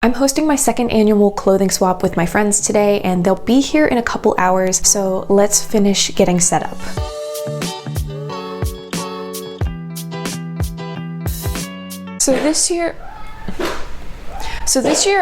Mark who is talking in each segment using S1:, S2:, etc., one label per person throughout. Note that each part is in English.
S1: I'm hosting my second annual clothing swap with my friends today, and they'll be here in a couple hours, so let's finish getting set up. So this year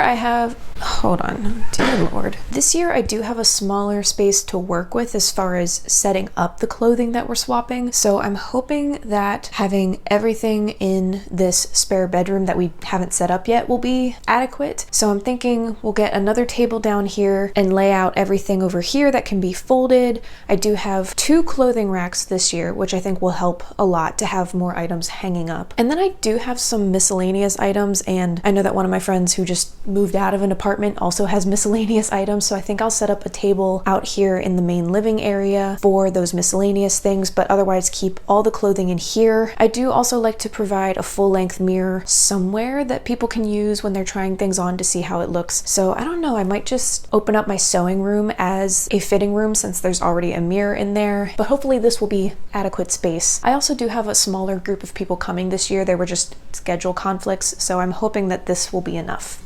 S1: I have, hold on, dear Lord. This year I do have a smaller space to work with as far as setting up the clothing that we're swapping. So I'm hoping that having everything in this spare bedroom that we haven't set up yet will be adequate. So I'm thinking we'll get another table down here and lay out everything over here that can be folded. I do have 2 clothing racks this year, which I think will help a lot to have more items hanging up. And then I do have some miscellaneous items, and I know that one of my friends who just moved out of an apartment also has miscellaneous items, so I think I'll set up a table out here in the main living area for those miscellaneous things, but otherwise keep all the clothing in here. I do also like to provide a full-length mirror somewhere that people can use when they're trying things on to see how it looks. So I don't know, I might just open up my sewing room as a fitting room since there's already a mirror in there, but hopefully this will be adequate space. I also do have a smaller group of people coming this year. There were just schedule conflicts, so I'm hoping that this will be enough.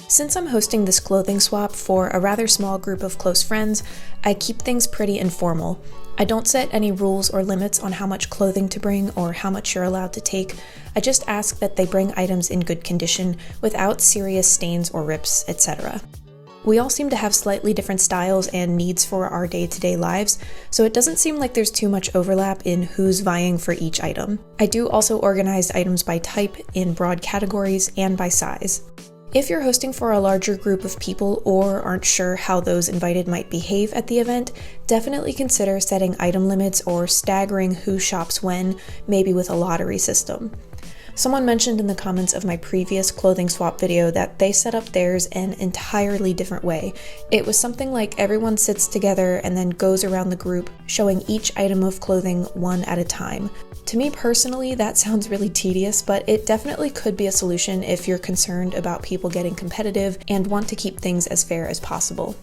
S1: Since I'm hosting this clothing swap for a rather small group of close friends, I keep things pretty informal. I don't set any rules or limits on how much clothing to bring or how much you're allowed to take. I just ask that they bring items in good condition without serious stains or rips, etc. We all seem to have slightly different styles and needs for our day-to-day lives, so it doesn't seem like there's too much overlap in who's vying for each item. I do also organize items by type in broad categories and by size. If you're hosting for a larger group of people or aren't sure how those invited might behave at the event, definitely consider setting item limits or staggering who shops when, maybe with a lottery system. Someone mentioned in the comments of my previous clothing swap video that they set up theirs an entirely different way. It was something like everyone sits together and then goes around the group, showing each item of clothing one at a time. To me personally, that sounds really tedious, but it definitely could be a solution if you're concerned about people getting competitive and want to keep things as fair as possible.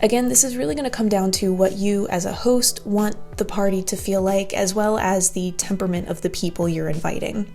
S1: Again, this is really going to come down to what you as a host want the party to feel like, as well as the temperament of the people you're inviting.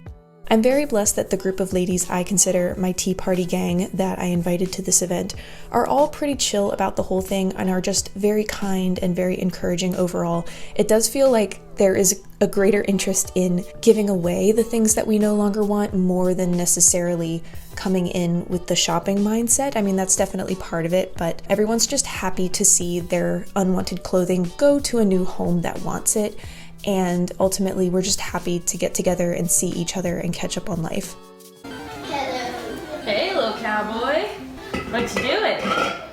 S1: I'm very blessed that the group of ladies I consider my tea party gang that I invited to this event are all pretty chill about the whole thing and are just very kind and very encouraging overall. It does feel like there is a greater interest in giving away the things that we no longer want more than necessarily coming in with the shopping mindset. I mean, that's definitely part of it, but everyone's just happy to see their unwanted clothing go to a new home that wants it. And ultimately, we're just happy to get together and see each other and catch up on life.
S2: Hello. Hey, little cowboy. What you doing?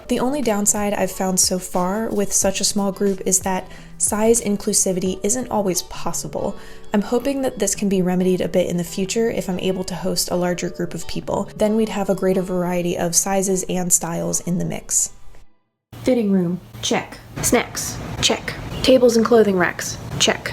S1: The only downside I've found so far with such a small group is that size inclusivity isn't always possible. I'm hoping that this can be remedied a bit in the future if I'm able to host a larger group of people. Then we'd have a greater variety of sizes and styles in the mix. Fitting room, check. Snacks, check. Tables and clothing racks, check.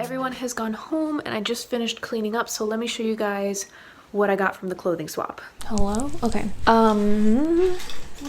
S1: Everyone has gone home and I just finished cleaning up, so let me show you guys what I got from the clothing swap. Hello? Okay.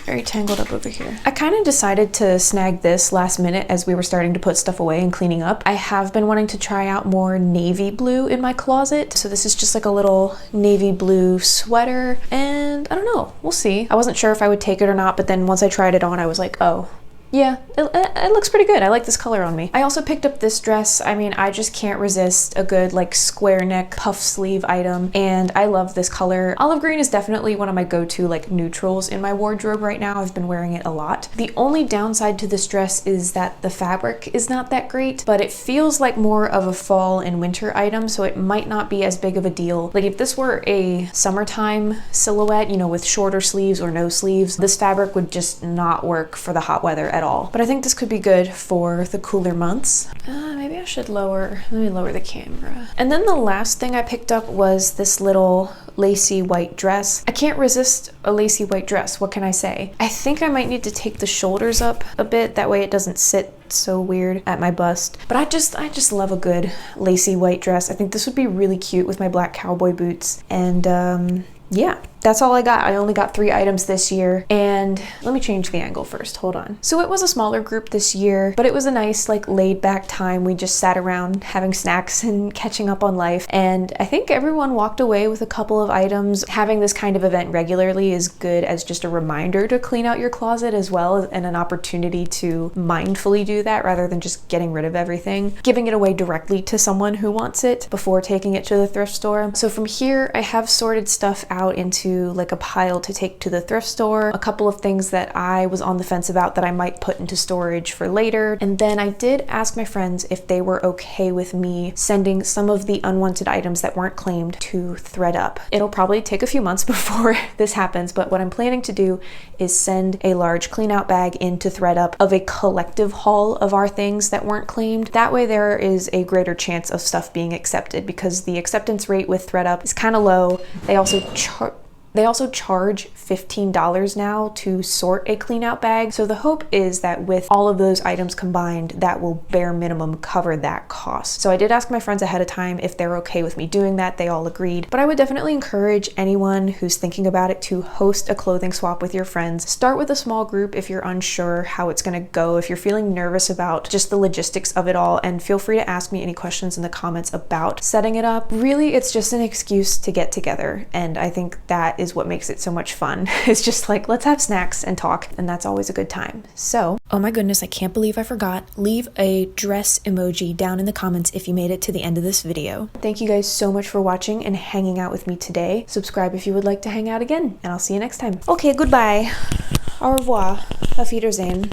S1: Very tangled up over here. I kind of decided to snag this last minute as we were starting to put stuff away and cleaning up. I have been wanting to try out more navy blue in my closet. So this is just like a little navy blue sweater, and I don't know, we'll see. I wasn't sure if I would take it or not, but then once I tried it on, I was like, oh, yeah, it looks pretty good. I like this color on me. I also picked up this dress. I mean, I just can't resist a good like square neck puff sleeve item, and I love this color. Olive green is definitely one of my go-to like neutrals in my wardrobe right now. I've been wearing it a lot. The only downside to this dress is that the fabric is not that great, but it feels like more of a fall and winter item, so it might not be as big of a deal. Like if this were a summertime silhouette, you know, with shorter sleeves or no sleeves, this fabric would just not work for the hot weather at all. But I think this could be good for the cooler months. Maybe I should let me lower the camera. And then the last thing I picked up was this little lacy white dress. I can't resist a lacy white dress, what can I say? I think I might need to take the shoulders up a bit, that way it doesn't sit so weird at my bust. But I just love a good lacy white dress. I think this would be really cute with my black cowboy boots. And yeah. that's all I got. I only got 3 items this year, and let me change the angle first, hold on. So it was a smaller group this year, but it was a nice like laid back time. We just sat around having snacks and catching up on life, and I think everyone walked away with a couple of items. Having this kind of event regularly is good as just a reminder to clean out your closet as well, and an opportunity to mindfully do that rather than just getting rid of everything, giving it away directly to someone who wants it before taking it to the thrift store. So from here, I have sorted stuff out into like a pile to take to the thrift store, a couple of things that I was on the fence about that I might put into storage for later, and then I did ask my friends if they were okay with me sending some of the unwanted items that weren't claimed to thredUP. It'll probably take a few months before this happens, but what I'm planning to do is send a large clean out bag into thredUP of a collective haul of our things that weren't claimed. That way there is a greater chance of stuff being accepted, because the acceptance rate with thredUP is kind of low. They also charge $15 now to sort a clean out bag. So the hope is that with all of those items combined, that will bare minimum cover that cost. So I did ask my friends ahead of time if they're okay with me doing that. They all agreed, but I would definitely encourage anyone who's thinking about it to host a clothing swap with your friends. Start with a small group if you're unsure how it's gonna go, if you're feeling nervous about just the logistics of it all, and feel free to ask me any questions in the comments about setting it up. Really, it's just an excuse to get together, and I think that is what makes it so much fun. It's just like, let's have snacks and talk, and that's always a good time. So, oh my goodness, I can't believe I forgot. Leave a dress emoji down in the comments if you made it to the end of this video. Thank you guys so much for watching and hanging out with me today. Subscribe if you would like to hang out again, and I'll see you next time. Okay, goodbye. Au revoir. Auf Wiedersehen.